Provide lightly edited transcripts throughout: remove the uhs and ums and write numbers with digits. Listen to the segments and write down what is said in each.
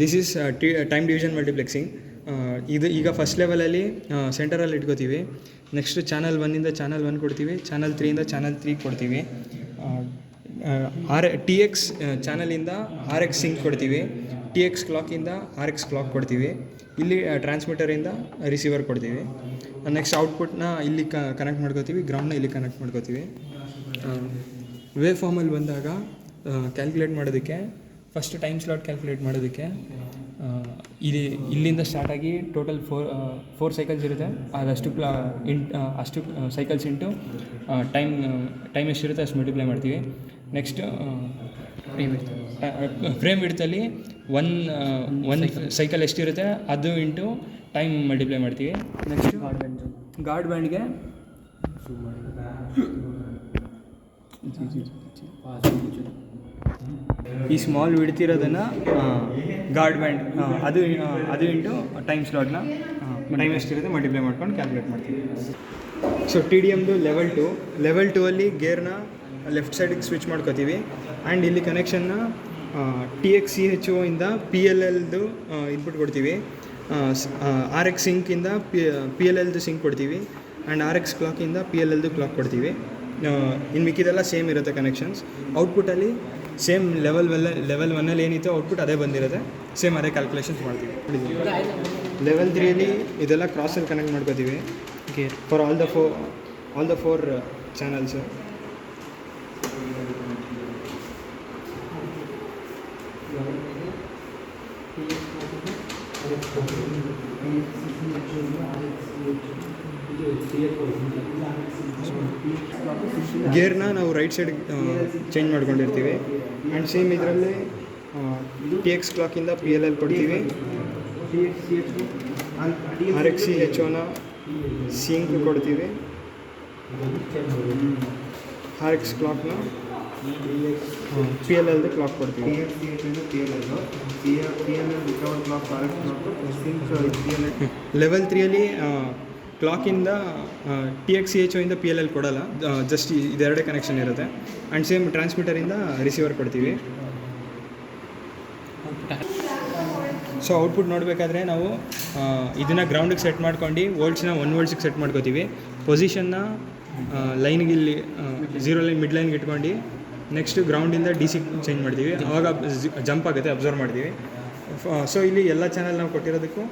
This is time division multiplexing. ಇದು ಈಗ first ಲೆವೆಲಲ್ಲಿ ಸೆಂಟರಲ್ಲಿ ಇಟ್ಕೋತೀವಿ. ನೆಕ್ಸ್ಟ್ ಚಾನಲ್ 1ಇಂದ ಚಾನಲ್ 1 ಕೊಡ್ತೀವಿ, ಚಾನಲ್ 3ಇಂದ ಚಾನಲ್ 3 ಕೊಡ್ತೀವಿ. TX ಚಾನಲಿಂದ RX ಸಿಂಕ್ ಕೊಡ್ತೀವಿ, TX ಕ್ಲಾಕಿಂದ RX ಕ್ಲಾಕ್ ಕೊಡ್ತೀವಿ. ಇಲ್ಲಿ ಟ್ರಾನ್ಸ್ಮಿಟರಿಂದ ರಿಸೀವರ್ ಕೊಡ್ತೀವಿ. ನೆಕ್ಸ್ಟ್ ಔಟ್ಪುಟ್ನ ಇಲ್ಲಿ ಕನೆಕ್ಟ್ ಮಾಡ್ಕೋತೀವಿ, ಗ್ರೌಂಡ್ನ ಇಲ್ಲಿ ಕನೆಕ್ಟ್ ಮಾಡ್ಕೋತೀವಿ. ವೇವ್ ಫಾರ್ಮಲ್ಲಿ ಬಂದಾಗ ಕ್ಯಾಲ್ಕುಲೇಟ್ ಮಾಡೋದಕ್ಕೆ ಫಸ್ಟ್ ಟೈಮ್ ಸ್ಲಾಟ್ ಕ್ಯಾಲ್ಕುಲೇಟ್ ಮಾಡೋದಕ್ಕೆ ಇಲ್ಲಿಂದ ಸ್ಟಾರ್ಟಾಗಿ ಟೋಟಲ್ 4 ಸೈಕಲ್ಸ್ ಇರುತ್ತೆ. ಅದಷ್ಟು ಅಷ್ಟು ಸೈಕಲ್ಸ್ ಇಂಟು ಟೈಮ್ ಎಷ್ಟಿರುತ್ತೆ ಅಷ್ಟು ಮಲ್ಟಿಪ್ಲೈ ಮಾಡ್ತೀವಿ. ನೆಕ್ಸ್ಟ್ ಫ್ರೇಮ್ ವಿಡ್ತಲ್ಲಿ ಒನ್ ಸೈಕಲ್ ಎಷ್ಟಿರುತ್ತೆ ಅದು ಇಂಟು ಟೈಮ್ ಮಲ್ಟಿಪ್ಲೈ ಮಾಡ್ತೀವಿ. ನೆಕ್ಸ್ಟ್ ಗಾರ್ಡ್ ಬ್ಯಾಂಡ್ಗೆ ಈ ಸ್ಮಾಲ್ ವಿಡ್ತಿರೋದನ್ನು ಗಾರ್ಡ್ ಬ್ಯಾಂಡ್ ಅದು ಇಂಟು ಟೈಮ್ ಸ್ಲಾಟ್ನ ಟೈಮ್ ಎಷ್ಟಿರುತ್ತೆ ಮಲ್ಟಿಪ್ಲೈ ಮಾಡ್ಕೊಂಡು ಕ್ಯಾಲ್ಕುಲೇಟ್ ಮಾಡ್ತೀವಿ. ಸೊ TDMದು ಲೆವೆಲ್ 2 ಅಲ್ಲಿ ಗೇರ್ನ ಲೆಫ್ಟ್ ಸೈಡಿಗೆ ಸ್ವಿಚ್ ಮಾಡ್ಕೋತೀವಿ. ಆ್ಯಂಡ್ ಇಲ್ಲಿ ಕನೆಕ್ಷನ್ನ TX CHO ಇಂದ PLLದು ಇನ್ಪುಟ್ ಕೊಡ್ತೀವಿ, RX ಸಿಂಕಿಂದ PLLದು ಸಿಂಕ್ ಕೊಡ್ತೀವಿ, ಆ್ಯಂಡ್ RX ಕ್ಲಾಕಿಂದ PLLದು ಕ್ಲಾಕ್ ಕೊಡ್ತೀವಿ. ಇನ್ನು ಮಿಕ್ಕಿದೆಲ್ಲ ಸೇಮ್ ಇರುತ್ತೆ ಕನೆಕ್ಷನ್ಸ್. ಔಟ್ಪುಟ್ಟಲ್ಲಿ ಸೇಮ್ ಲೆವೆಲ್ 1ಅಲ್ಲಿ ಏನಿತ್ತು ಔಟ್ಪುಟ್ ಅದೇ ಬಂದಿರುತ್ತೆ, ಸೇಮ್ ಅದೇ ಕ್ಯಾಲ್ಕುಲೇಷನ್ಸ್ ಮಾಡ್ತೀವಿ. ಲೆವೆಲ್ 3ಅಲ್ಲಿ ಇದೆಲ್ಲ ಕ್ರಾಸಲ್ಲಿ ಕನೆಕ್ಟ್ ಮಾಡ್ಕೋತೀವಿ for all the four channels. ಗೇರ್ನ ನಾವು ರೈಟ್ ಸೈಡ್ ಚೇಂಜ್ ಮಾಡ್ಕೊಂಡಿರ್ತೀವಿ. ಆ್ಯಂಡ್ ಸೇಮ್ ಇದರಲ್ಲಿ TX ಕ್ಲಾಕಿಂದ PLL ಕೊಡ್ತೀವಿ, RX CHOನ ಸಿಂಕ್ ಕೊಡ್ತೀವಿ, RX ಕ್ಲಾಕ್ನ PLLದು ಕ್ಲಾಕ್ ಕೊಡ್ತೀವಿ. ಲೆವೆಲ್ 3ಅಲ್ಲಿ ಕ್ಲಾಕಿಂದ TX CHO ಇಂದ PLL ಕೊಡೋಲ್ಲ, ಜಸ್ಟ್ ಇದೆರಡೇ ಕನೆಕ್ಷನ್ ಇರುತ್ತೆ. ಆ್ಯಂಡ್ ಸೇಮ್ ಟ್ರಾನ್ಸ್ಮಿಟರಿಂದ ರಿಸೀವರ್ ಕೊಡ್ತೀವಿ. ಸೊ ಔಟ್ಪುಟ್ ನೋಡಬೇಕಾದ್ರೆ ನಾವು ಇದನ್ನು ಗ್ರೌಂಡಿಗೆ ಸೆಟ್ ಮಾಡ್ಕೊಂಡು ವೋಲ್ಟ್ಸ್ನ 1 ವೋಲ್ಟ್ಸಿಗೆ ಸೆಟ್ ಮಾಡ್ಕೋತೀವಿ. ಪೊಸಿಷನ್ನ ಲೈನ್ಗೆ ಇಲ್ಲಿ 0 ಲೈನ್ ಮಿಡ್ ಲೈನ್ಗೆ ಇಟ್ಕೊಂಡು ನೆಕ್ಸ್ಟ್ ಗ್ರೌಂಡಿಂದ DC ಚೇಂಜ್ ಮಾಡ್ತೀವಿ. ಆವಾಗ ಜಂಪ್ ಆಗುತ್ತೆ, ಅಬ್ಸರ್ವ್ ಮಾಡ್ತೀವಿ. ಸೊ ಇಲ್ಲಿ ಎಲ್ಲ ಚಾನಲ್ ನಾವು ಕೊಟ್ಟಿರೋದಕ್ಕೂ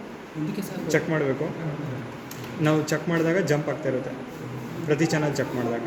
ಚೆಕ್ ಮಾಡಬೇಕು. ನಾವು ಚೆಕ್ ಮಾಡಿದಾಗ ಜಂಪ್ ಆಗ್ತಾ ಇರುತ್ತೆ ಪ್ರತಿ ಚಾನಲ್ ಚೆಕ್ ಮಾಡಿದಾಗ.